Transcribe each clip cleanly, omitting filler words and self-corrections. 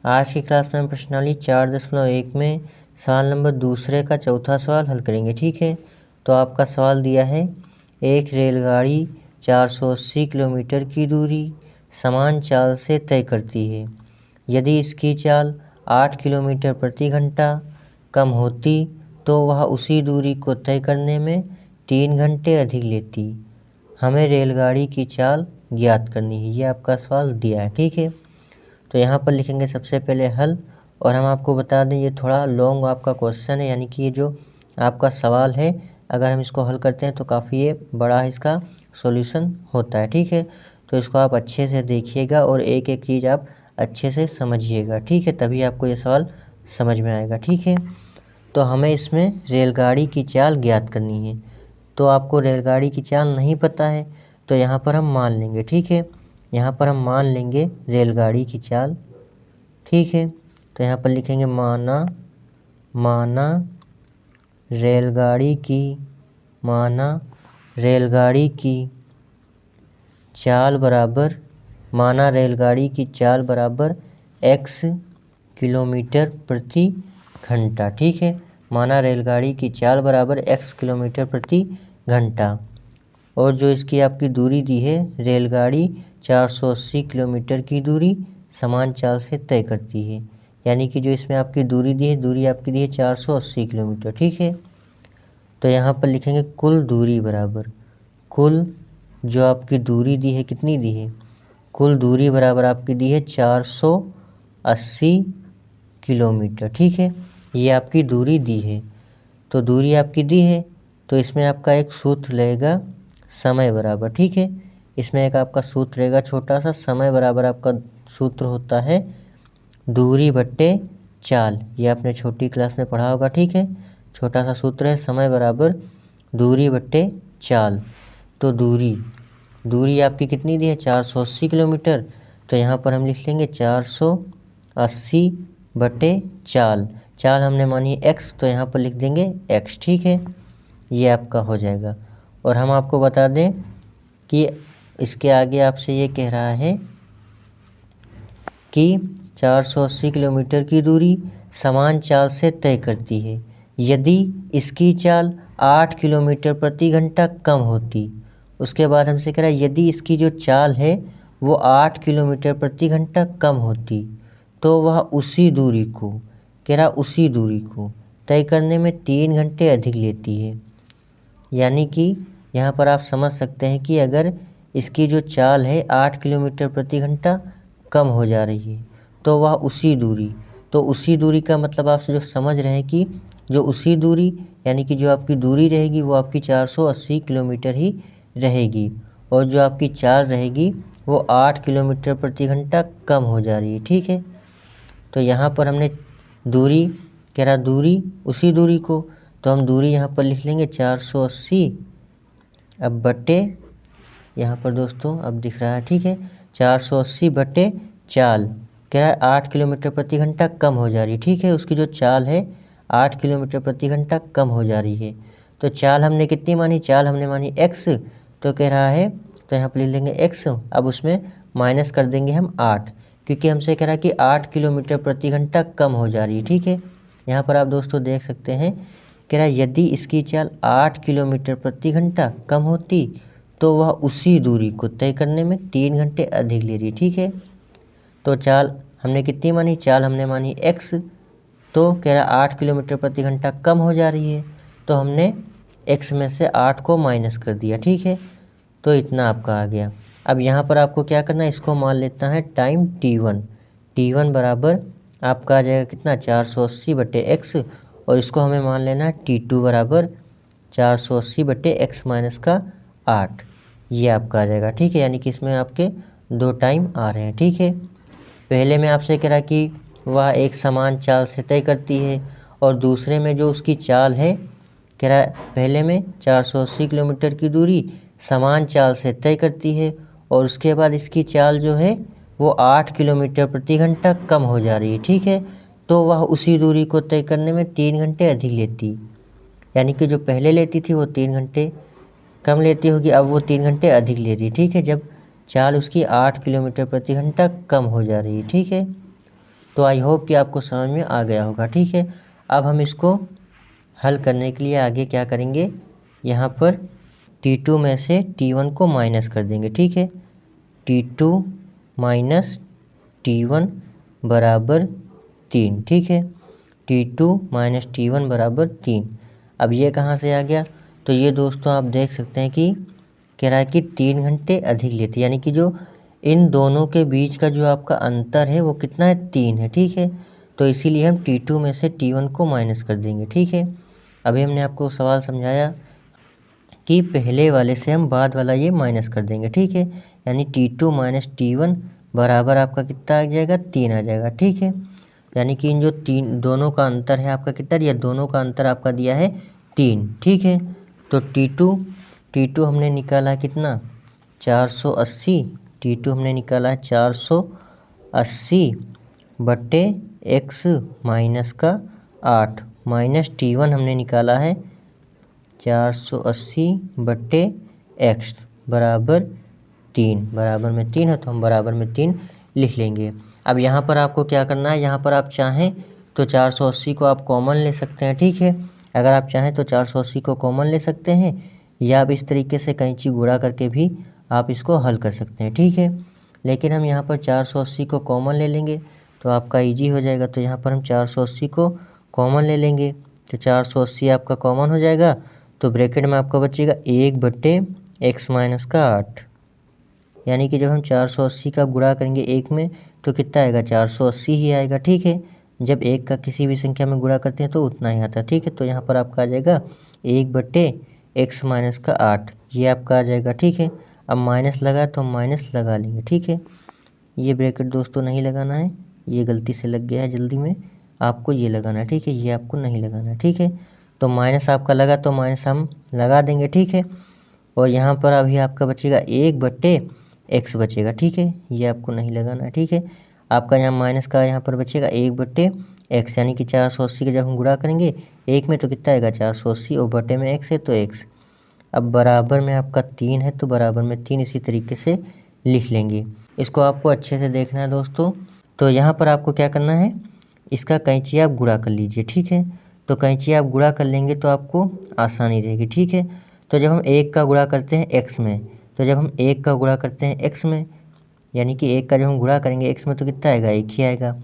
आज की क्लास में हम प्रश्नावली 4.1 में सवाल नंबर दूसरे का चौथा सवाल हल करेंगे। ठीक है, तो आपका सवाल दिया है, एक रेलगाड़ी 480 किलोमीटर की दूरी समान चाल से तय करती है। यदि इसकी चाल 8 किलोमीटर प्रति घंटा कम होती तो वह उसी दूरी को तय करने में 3 घंटे अधिक लेती। हमें रेलगाड़ी की चाल ज्ञात करनी है। ये आपका सवाल दिया है। ठीक है, तो यहाँ पर लिखेंगे सबसे पहले हल। और हम आपको बता दें ये थोड़ा लॉन्ग आपका क्वेश्चन है, यानी कि ये जो आपका सवाल है अगर हम इसको हल करते हैं तो काफ़ी ये बड़ा इसका सॉल्यूशन होता है। ठीक है, तो इसको आप अच्छे से देखिएगा और एक एक चीज़ आप अच्छे से समझिएगा। ठीक है, तभी आपको ये सवाल समझ में आएगा। ठीक है, तो हमें इसमें रेलगाड़ी की चाल ज्ञात करनी है। तो आपको रेलगाड़ी की चाल नहीं पता है तो यहाँ पर हम मान लेंगे। ठीक है, यहाँ पर हम मान लेंगे रेलगाड़ी की चाल। ठीक है, तो यहाँ पर लिखेंगे माना रेलगाड़ी की चाल बराबर x किलोमीटर प्रति घंटा। ठीक है, माना रेलगाड़ी की चाल बराबर x किलोमीटर प्रति घंटा। और जो इसकी आपकी दूरी दी है, रेलगाड़ी 480 किलोमीटर की दूरी समान चाल से तय करती है, यानी कि जो इसमें आपकी दूरी दी है, दूरी आपकी दी है 480 किलोमीटर। ठीक है, तो यहाँ पर लिखेंगे कुल दूरी बराबर, कुल जो आपकी दूरी दी है कितनी दी है, कुल दूरी बराबर आपकी दी है 480 किलोमीटर। ठीक है, ये आपकी दूरी दी है। तो दूरी आपकी दी है तो इसमें आपका एक सूत्र लगेगा समय बराबर। ठीक है, इसमें एक आपका सूत्र रहेगा छोटा सा, समय बराबर आपका सूत्र होता है दूरी बट्टे चाल। ये आपने छोटी क्लास में पढ़ा होगा। ठीक है, छोटा सा सूत्र है समय बराबर दूरी बट्टे चाल। तो दूरी आपकी कितनी दी है 480 किलोमीटर, तो यहाँ पर हम लिख लेंगे 480 बट्टे चाल। चाल हमने मानी है x, तो यहाँ पर लिख देंगे x। ठीक है, ये आपका हो जाएगा। और हम आपको बता दें कि इसके आगे आपसे ये कह रहा है कि 480 किलोमीटर की दूरी समान चाल से तय करती है यदि इसकी चाल 8 किलोमीटर प्रति घंटा कम होती। उसके बाद हमसे कह रहा है यदि इसकी जो चाल है वो 8 किलोमीटर प्रति घंटा कम होती तो वह उसी दूरी को तय करने में 3 घंटे अधिक लेती है। यानी कि यहाँ पर आप समझ सकते हैं कि अगर इसकी जो चाल है 8 किलोमीटर प्रति घंटा कम हो जा रही है तो वह उसी दूरी का मतलब आप जो समझ रहे हैं कि जो उसी दूरी यानी कि जो आपकी दूरी रहेगी वो आपकी 480 किलोमीटर ही रहेगी, और जो आपकी चाल रहेगी वो 8 किलोमीटर प्रति घंटा कम हो जा रही है। ठीक है, तो यहाँ पर हमने दूरी कह रहा दूरी उसी दूरी को, तो हम दूरी यहाँ पर लिख लेंगे 480 अब बट्टे, यहाँ पर दोस्तों अब दिख रहा है। ठीक है, 480 बट्टे चाल कह रहा है 8 किलोमीटर प्रति घंटा कम हो जा रही है। ठीक है, उसकी जो चाल है 8 किलोमीटर प्रति घंटा कम हो जा रही है। तो चाल हमने कितनी मानी, चाल हमने मानी x, तो कह रहा है तो यहाँ पर लिख लेंगे x। अब उसमें माइनस कर देंगे हम 8, क्योंकि हमसे कह रहा है कि 8 किलोमीटर प्रति घंटा कम हो जा रही है। ठीक है, यहाँ पर आप दोस्तों देख सकते हैं कह रहा है यदि इसकी चाल 8 किलोमीटर प्रति घंटा कम होती तो वह उसी दूरी को तय करने में 3 घंटे अधिक ले रही। ठीक है, तो चाल हमने कितनी मानी, चाल हमने मानी x, तो कह रहा 8 किलोमीटर प्रति घंटा कम हो जा रही है तो हमने x में से 8 को माइनस कर दिया। ठीक है, तो इतना आपका आ गया। अब यहाँ पर आपको क्या करना है, इसको मान लेता है टाइम t1 बराबर आपका आ जाएगा कितना 480 बटे x, और इसको हमें मान लेना है t2 बराबर 480 बटे x माइनस का 8। ये आपका आ जाएगा। ठीक है, यानी कि इसमें आपके 2 टाइम आ रहे हैं। ठीक है, पहले में आपसे कह रहा कि वह एक समान चाल से तय करती है, और दूसरे में जो उसकी चाल है कह रहा पहले में 480 किलोमीटर की दूरी समान चाल से तय करती है, और उसके बाद इसकी चाल जो है वो 8 kilometer प्रति घंटा कम हो जा रही है। ठीक है, तो वह उसी दूरी को तय करने में 3 घंटे अधिक लेती, यानी कि जो पहले लेती थी वो 3 घंटे कम लेती होगी, अब वो 3 घंटे अधिक ले रही है। ठीक है, जब चाल उसकी 8 किलोमीटर प्रति घंटा कम हो जा रही है। ठीक है, तो आई होप कि आपको समझ में आ गया होगा। ठीक है, अब हम इसको हल करने के लिए आगे क्या करेंगे, यहाँ पर T2 में से T1 को माइनस कर देंगे। ठीक है, T2 माइनस T1 बराबर 3। ठीक है, T2 माइनस T1 बराबर 3। अब ये कहाँ से आ गया, तो ये दोस्तों आप देख सकते हैं कि कह रहा है कि 3 घंटे अधिक लेती है, यानी कि जो इन दोनों के बीच का जो आपका अंतर है वो कितना है, 3 है। ठीक है, तो इसीलिए हम T2 में से T1 को माइनस कर देंगे। ठीक है, अभी हमने आपको सवाल समझाया कि पहले वाले से हम बाद वाला ये माइनस कर देंगे। ठीक है, यानी T2 माइनस T1 बराबर आपका कितना आ जाएगा, 3 आ जाएगा। ठीक है, यानी कि इन जो तीन दोनों का अंतर है आपका कितना दिया, दोनों का अंतर आपका दिया है 3। ठीक है, तो T2 हमने निकाला है कितना, 480। T2 हमने निकाला है 480 बट्टे x माइनस का 8 माइनस T1 हमने निकाला है 480 बट्टे x बराबर 3, बराबर में 3 है तो हम बराबर में 3 लिख लेंगे। अब यहाँ पर आपको क्या करना है, यहाँ पर आप चाहें तो 480 को आप कॉमन ले सकते हैं। ठीक है, अगर आप चाहें तो 480 को कॉमन ले सकते हैं, या आप इस तरीके से कैंची गुणा करके भी आप इसको हल कर सकते हैं। ठीक है, लेकिन हम यहाँ पर 480 को कॉमन ले लेंगे तो आपका ईजी हो जाएगा। तो यहाँ पर हम 480 को कॉमन ले लेंगे, तो 480 आपका कॉमन हो जाएगा, तो ब्रैकेट में आपका बचेगा 1 बट्टे x माइनस का 8। यानी कि जब हम 480 का गुणा करेंगे 1 में तो कितना आएगा, 480 ही आएगा। ठीक है, जब 1 का किसी भी संख्या में गुणा करते हैं तो उतना ही आता है। ठीक है, तो यहाँ पर आपका आ जाएगा 1 बट्टे x माइनस का 8, ये आपका आ जाएगा। ठीक है, अब माइनस लगा तो हम माइनस लगा लेंगे। ठीक है, ये ब्रैकेट दोस्तों नहीं लगाना है, ये गलती से लग गया है जल्दी में, आपको ये लगाना है। ठीक है, ये आपको नहीं लगाना है। ठीक है, तो माइनस आपका लगा तो माइनस हम लगा देंगे। ठीक है, और यहाँ पर अभी आपका बचेगा 1 बट्टे x बचेगा। ठीक है, ये आपको नहीं लगाना है। ठीक है, आपका यहाँ माइनस का यहाँ पर बचेगा 1 बट्टे x, यानी कि 480 का जब हम गुणा करेंगे 1 में तो कितना आएगा, 480, और बट्टे में x है तो x। अब बराबर में आपका 3 है तो बराबर में 3 इसी तरीके से लिख लेंगे। इसको आपको अच्छे से देखना है दोस्तों। तो यहाँ पर आपको क्या करना है, इसका कैंची आप गुणा कर लीजिए। ठीक है, तो कैंची आप गुणा कर लेंगे तो आपको आसानी रहेगी। ठीक है, तो जब हम 1 का गुणा करते हैं x में, तो जब हम 1 का गुणा करते हैं x में, यानी कि 1 का जब हम गुणा करेंगे x में तो कितना आएगा, 1 ही आएगा।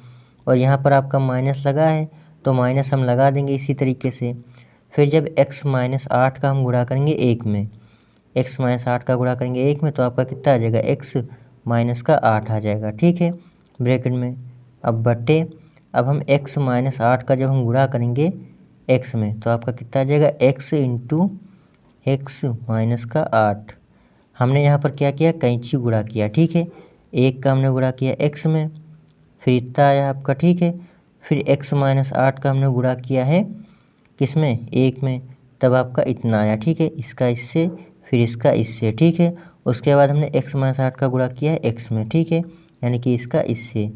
और यहाँ पर आपका माइनस लगा है तो माइनस हम लगा देंगे इसी तरीके से। फिर जब x माइनस 8 का हम गुणा करेंगे 1 में, x माइनस 8 का गुणा करेंगे 1 में तो आपका कितना आ जाएगा, x माइनस का 8 आ जाएगा। ठीक है, ब्रैकेट में अब बट्टे, अब हम x माइनस 8 का जब हम गुणा करेंगे x में तो आपका कितना आ जाएगा, x इंटू x माइनस का 8। हमने यहाँ पर क्या किया, कैंची गुणा किया। ठीक है, 1 का हमने गुणा किया x में, फिर इतना आया आपका। ठीक है, फिर x माइनस 8 का हमने गुणा किया है किस में, 1 में, तब आपका इतना आया। ठीक है, इसका इससे, फिर इसका इससे। ठीक है, उसके बाद हमने x माइनस 8 का गुणा किया है x में। ठीक है, यानी कि इसका इससे,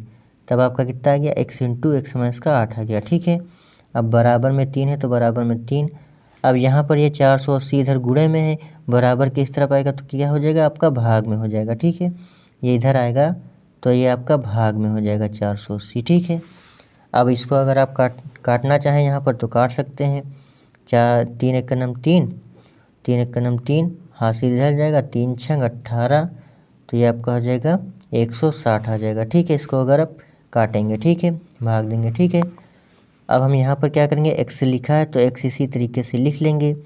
तब आपका कितना आ गया, x इंटू x माइनस का 8 आ गया। ठीक है, अब बराबर में 3 है तो बराबर में 3। अब यहाँ पर ये 480 इधर गुणे में है, बराबर के इस तरफ आएगा तो क्या हो जाएगा, आपका भाग में हो जाएगा। ठीक है, ये इधर आएगा तो ये आपका भाग में हो जाएगा 480। ठीक है, अब इसको अगर आप काटना चाहें यहाँ पर तो काट सकते हैं। 3 एक का नम 3, 3 एक का नम 3, हासिल इधर जाएगा, 3 छंग 18, तो ये आपका हो जाएगा 160 आ जाएगा। ठीक है, इसको अगर आप काटेंगे, ठीक है, भाग देंगे। ठीक है, अब हम यहाँ पर क्या करेंगे, x लिखा है तो x इसी तरीके से लिख लेंगे।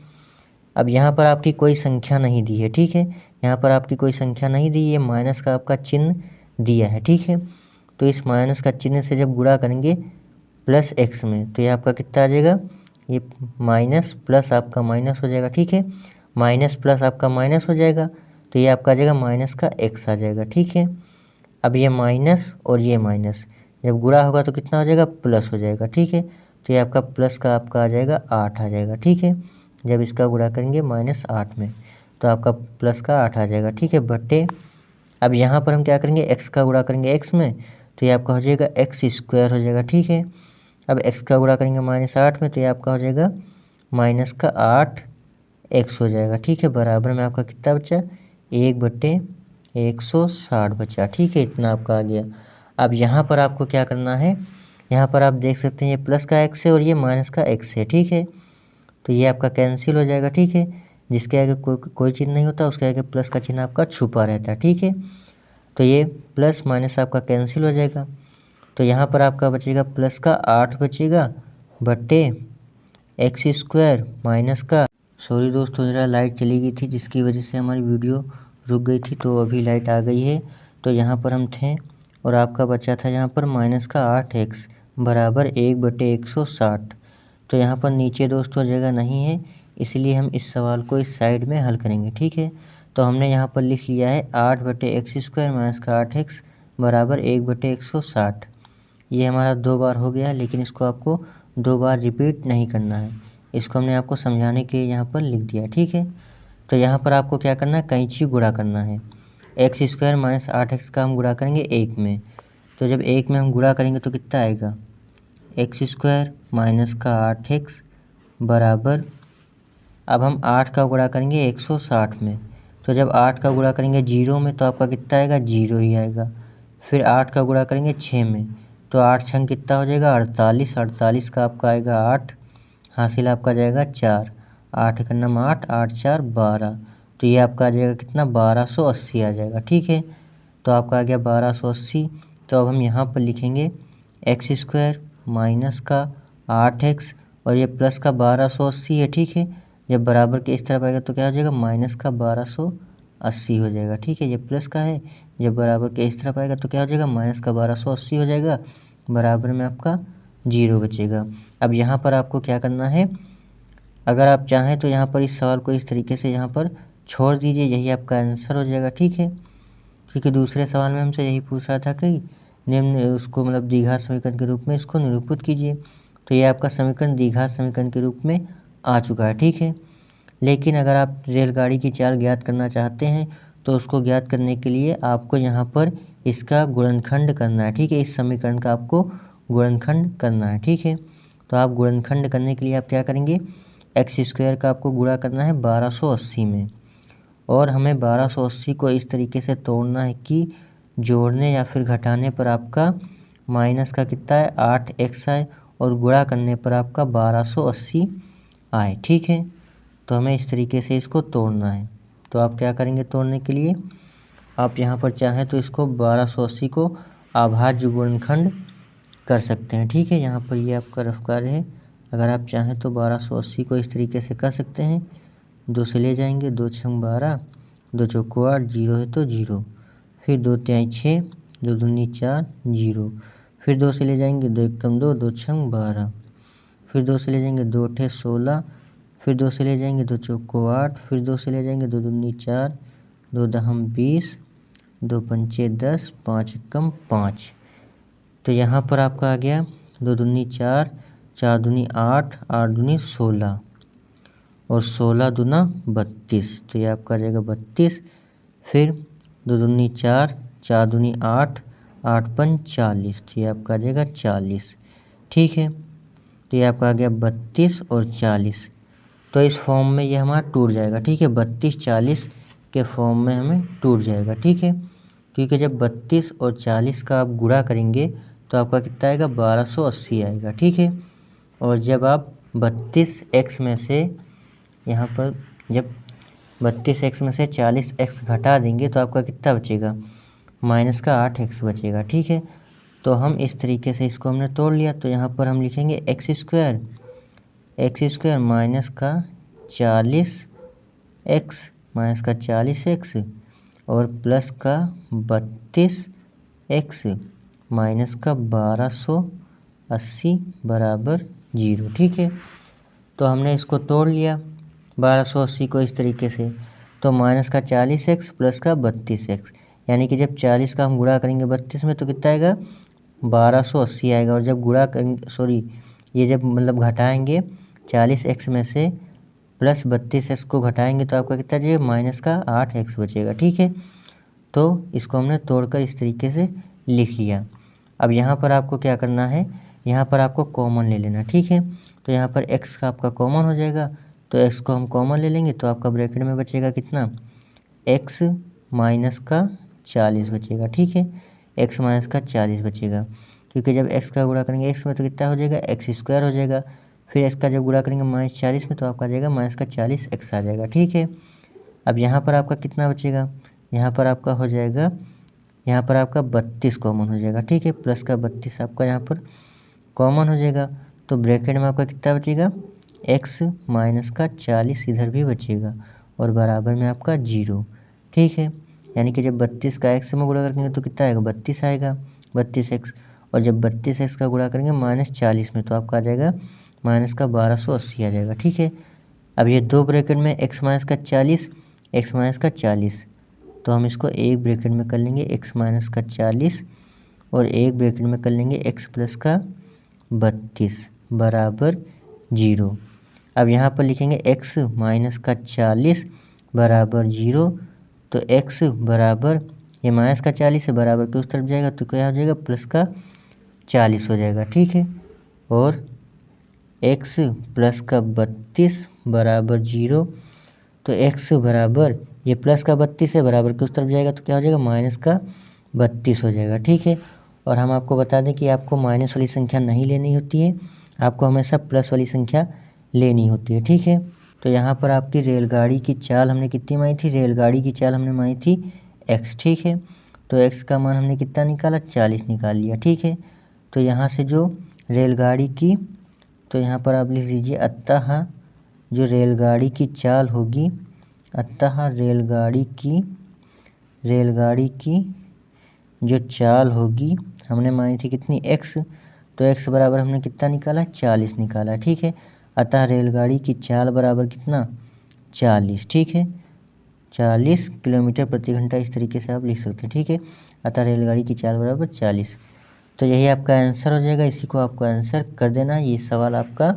अब यहाँ पर आपकी कोई संख्या नहीं दी है। ठीक है, यहाँ पर आपकी कोई संख्या नहीं दी है, माइनस का आपका चिन्ह दिया है। ठीक है, तो इस माइनस का चिन्ह से जब गुणा करेंगे प्लस x में तो ये आपका कितना आ जाएगा, ये माइनस प्लस आपका माइनस हो जाएगा। ठीक है, माइनस प्लस आपका माइनस हो जाएगा तो ये आपका आ जाएगा माइनस का x आ जाएगा। ठीक है, अब ये माइनस और ये माइनस जब गुणा होगा तो कितना हो जाएगा, प्लस हो जाएगा। ठीक है, तो ये आपका प्लस का आपका आ जाएगा 8 आ जाएगा। ठीक है, जब इसका गुणा करेंगे -8 में तो आपका प्लस का 8 आ जाएगा। ठीक है, बट्टे, अब यहाँ पर हम क्या करेंगे, x का गुणा करेंगे x में तो ये आपका हो जाएगा x स्क्वायर हो जाएगा। ठीक है, अब x का गुणा करेंगे -8 में तो ये आपका हो जाएगा माइनस का 8 x हो जाएगा। ठीक है, बराबर में आपका कितना बचा, 1/160 बचा। ठीक है, इतना आपका आ गया। अब यहाँ पर आपको क्या करना है, यहाँ पर आप देख सकते हैं ये प्लस का x है और ये माइनस का x है, ठीक है। तो ये आपका कैंसिल हो जाएगा, ठीक है। जिसके आगे कोई चिन्ह नहीं होता उसके आगे प्लस का चिन्ह आपका छुपा रहता है, ठीक है। तो ये प्लस माइनस आपका कैंसिल हो जाएगा। तो यहाँ पर आपका बचेगा प्लस का 8 बचेगा बटे एक्स स्क्वायर माइनस का, सॉरी दोस्तों ज़रा लाइट चली गई थी जिसकी वजह से हमारी वीडियो रुक गई थी, तो अभी लाइट आ गई है। तो यहाँ पर हम थे और आपका बचा था यहाँ पर माइनस का 8x बराबर 1/160। तो यहाँ पर नीचे दोस्तों जगह नहीं है, इसलिए हम इस सवाल को इस साइड में हल करेंगे, ठीक है। तो हमने यहाँ पर लिख लिया है 8/x² माइनस का 8x बराबर 1/160। ये हमारा 2 बार हो गया, लेकिन इसको आपको 2 बार रिपीट नहीं करना है, इसको हमने आपको समझाने के लिए यहाँ पर लिख दिया, ठीक है। तो यहाँ पर आपको क्या करना है, कैंची गुणा करना है। x² माइनस 8x का हम गुणा करेंगे 1 में। तो जब 1 में हम गुणा करेंगे तो कितना आएगा, x² माइनस का 8x बराबर, अब हम 8 का गुणा करेंगे 160 में। तो जब 8 का गुणा करेंगे 0 में तो आपका कितना आएगा, 0 ही आएगा। फिर 8 का गुणा करेंगे 6 में, तो 8 छंग कितना हो जाएगा, 48। 48 का आपका आएगा 8, हासिल आपका जाएगा 4। 8 का नाम 8, 8 4 12। तो ये आपका आ जाएगा कितना, 1280 आ जाएगा, ठीक है। तो आपका आ गया 1280। तो अब हम यहाँ पर लिखेंगे x² माइनस का 8x और ये प्लस का 1280 है, ठीक है। जब बराबर के इस तरफ आएगा तो क्या हो जाएगा, माइनस का 1280 हो जाएगा, ठीक है। ये प्लस का है, जब बराबर के इस तरफ आएगा तो क्या हो जाएगा, माइनस का 1280 हो जाएगा, बराबर में आपका 0 बचेगा। अब यहाँ पर आपको क्या करना है, अगर आप चाहें तो यहाँ पर इस सवाल को इस तरीके से यहाँ पर छोड़ दीजिए, यही आपका आंसर हो जाएगा, ठीक है। क्योंकि दूसरे सवाल में हमसे यही पूछ रहा था कि निम्न उसको मतलब द्विघात समीकरण के रूप में इसको निरूपित कीजिए। तो ये आपका समीकरण द्विघात समीकरण के रूप में आ चुका है, ठीक है। लेकिन अगर आप रेलगाड़ी की चाल ज्ञात करना चाहते हैं तो उसको ज्ञात करने के लिए आपको यहाँ पर इसका गुणनखंड करना है, ठीक है। इस समीकरण का आपको गुणनखंड करना है, ठीक है। तो आप गुणनखंड करने के लिए आप क्या करेंगे, x² का आपको गुणा करना है 1280 में, और हमें 1280 को इस तरीके से तोड़ना है कि जोड़ने या फिर घटाने पर आपका माइनस का कितना है, 8x आए, और गुणा करने पर आपका 1280 आए, ठीक है। तो हमें इस तरीके से इसको तोड़ना है। तो आप क्या करेंगे तोड़ने के लिए, आप यहाँ पर चाहें तो इसको 1280 को अभाज्य गुणनखंड कर सकते हैं, ठीक है। यहाँ पर ये आपका रफ कार्य है, अगर आप चाहें तो 1280 को इस तरीके से कर सकते हैं। 2 से ले जाएंगे, 2 छंग 12, 2 चौको 8, 0 है तो 0, फिर 2 तिहाई 6, 2 दूनी 4, 0, फिर 2 से ले जाएंगे, 2 एकम 2, 2 छंग 12, फिर 2 से ले जाएंगे, 2 अठे 16, फिर 2 से ले जाएंगे, 2 चौको 8, फिर 2 से ले जाएंगे, 2 दूनी 4, 2 दहम 20, 2 पंचे 10, 5 एकम 5। तो यहाँ पर आपका आ गया 2 दूनी 4, 4 दूनी 8, 8 दूनी 16 और 16 दूना 32। तो ये आपका आ जाएगा 32। फिर 2 दूनी 4, 4 दूनी 8, 8 पंच 40। तो ये आपका आ जाएगा 40, ठीक है। तो ये आपका आ गया 32 और 40। तो इस फॉर्म में ये हमारा टूट जाएगा, ठीक है। 32 40 के फॉर्म में हमें टूट जाएगा, ठीक है। क्योंकि जब 32 और 40 का आप गुणा करेंगे तो आपका कितना आएगा, 1280 आएगा, ठीक है। और जब आप 32x में से यहाँ पर जब 32x में से 40x घटा देंगे तो आपका कितना बचेगा, माइनस का 8x बचेगा, ठीक है। तो हम इस तरीके से इसको हमने तोड़ लिया। तो यहाँ पर हम लिखेंगे x² माइनस का 40x माइनस का 40x और प्लस का 32x माइनस का 1280 बराबर 0, ठीक है। तो हमने इसको तोड़ लिया 1280 को इस तरीके से। तो माइनस का 40x प्लस का 32x, यानी कि जब 40 का हम गुणा करेंगे 32 में तो कितना आएगा, 1280 आएगा। और जब गुणा करेंगे ये जब मतलब घटाएंगे 40x में से प्लस 32x को घटाएंगे तो आपका कितना जाएगा, माइनस का 8x बचेगा, ठीक है। तो इसको हमने तोड़कर इस तरीके से लिख लिया। अब यहाँ पर आपको क्या करना है, यहाँ पर आपको कॉमन ले लेना, ठीक है। तो यहाँ पर x का आपका कॉमन हो जाएगा, तो x को हम कॉमन ले लेंगे तो आपका ब्रैकेट में बचेगा कितना, x माइनस का 40 बचेगा, ठीक है। x माइनस का 40 बचेगा। क्योंकि जब x का गुणा करेंगे x में तो कितना हो जाएगा एक्स स्क्वायर हो जाएगा। फिर इसका जब गुणा करेंगे -40 में तो आपका आ जाएगा -40x आ जाएगा। ठीक है, अब यहाँ पर आपका कितना बचेगा, यहाँ पर आपका हो जाएगा, यहाँ पर आपका 32 कॉमन हो जाएगा। ठीक है, प्लस का 32 आपका यहाँ पर कॉमन हो जाएगा। तो ब्रैकेट में आपका कितना बचेगा, x माइनस का 40 इधर भी बचेगा और बराबर में आपका 0। ठीक है, यानी कि जब 32 का x में गुणा करेंगे तो कितना आएगा, 32 आएगा, 32x। और जब 32x का गुणा करेंगे -40 में तो आपका आ जाएगा माइनस का 1280 आ जाएगा। ठीक है, अब ये दो ब्रैकेट में x माइनस का 40, x माइनस का 40, तो हम इसको एक ब्रैकेट में कर लेंगे x माइनस का 40 और एक ब्रैकेट में कर लेंगे x प्लस का 32 बराबर 0। अब यहाँ पर लिखेंगे x माइनस का 40 बराबर 0, तो x बराबर ये माइनस का 40 से बराबर के उस तरफ जाएगा तो क्या हो जाएगा, प्लस का 40 हो जाएगा। ठीक है, और x प्लस का 32 बराबर 0, तो x बराबर ये प्लस का 32 से बराबर के उस तरफ जाएगा तो क्या हो जाएगा, माइनस का 32 हो जाएगा। ठीक है, और हम आपको बता दें कि आपको माइनस वाली संख्या नहीं लेनी होती है, आपको हमेशा प्लस वाली संख्या लेनी होती है। ठीक है, तो यहाँ पर आपकी रेलगाड़ी की चाल हमने कितनी मानी थी, रेलगाड़ी की चाल हमने मानी थी x। ठीक है, तो x का मान हमने कितना निकाला, 40 निकाल लिया। ठीक है, तो यहाँ से जो रेलगाड़ी की, तो यहाँ पर आप लिख लीजिए अतः जो रेलगाड़ी की चाल होगी, अतः रेलगाड़ी की जो चाल होगी हमने मानी थी कितनी, x, तो x बराबर हमने कितना निकाला, 40 निकाला। ठीक है, अतः रेलगाड़ी की चाल बराबर कितना, 40। ठीक है, 40 किलोमीटर प्रति घंटा, इस तरीके से आप लिख सकते हैं। ठीक है, अतः रेलगाड़ी की चाल बराबर 40। तो यही आपका आंसर हो जाएगा, इसी को आपको आंसर कर देना। ये सवाल आपका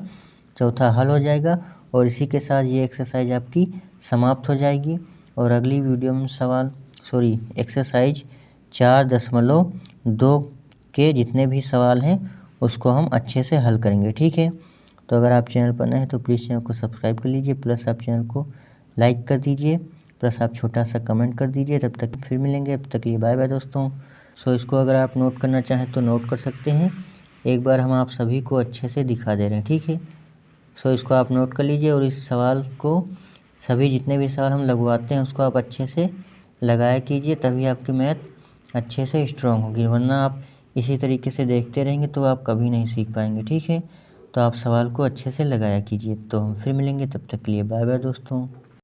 चौथा हल हो जाएगा और इसी के साथ ये एक्सरसाइज आपकी समाप्त हो जाएगी। और अगली वीडियो में एक्सरसाइज 4.2 के जितने भी सवाल हैं उसको हम अच्छे से हल करेंगे। ठीक है, तो अगर आप चैनल पर नए हैं तो प्लीज़ चैनल को सब्सक्राइब कर लीजिए, प्लस आप चैनल को लाइक कर दीजिए, प्लस आप छोटा सा कमेंट कर दीजिए। तब तक फिर मिलेंगे, तब तक के लिए बाय बाय दोस्तों। इसको अगर आप नोट करना चाहें तो नोट कर सकते हैं, एक बार हम आप सभी को अच्छे से दिखा दे रहे हैं। ठीक है, इसको आप नोट कर लीजिए और इस सवाल को, सभी जितने भी सवाल हम लगवाते हैं उसको आप अच्छे से लगाया कीजिए, तभी आपकी मैथ अच्छे से स्ट्रॉन्ग होगी, वरना आप इसी तरीके से देखते रहेंगे तो आप कभी नहीं सीख पाएंगे। ठीक है, तो आप सवाल को अच्छे से लगाया कीजिए। तो हम फिर मिलेंगे, तब तक के लिए बाय बाय दोस्तों।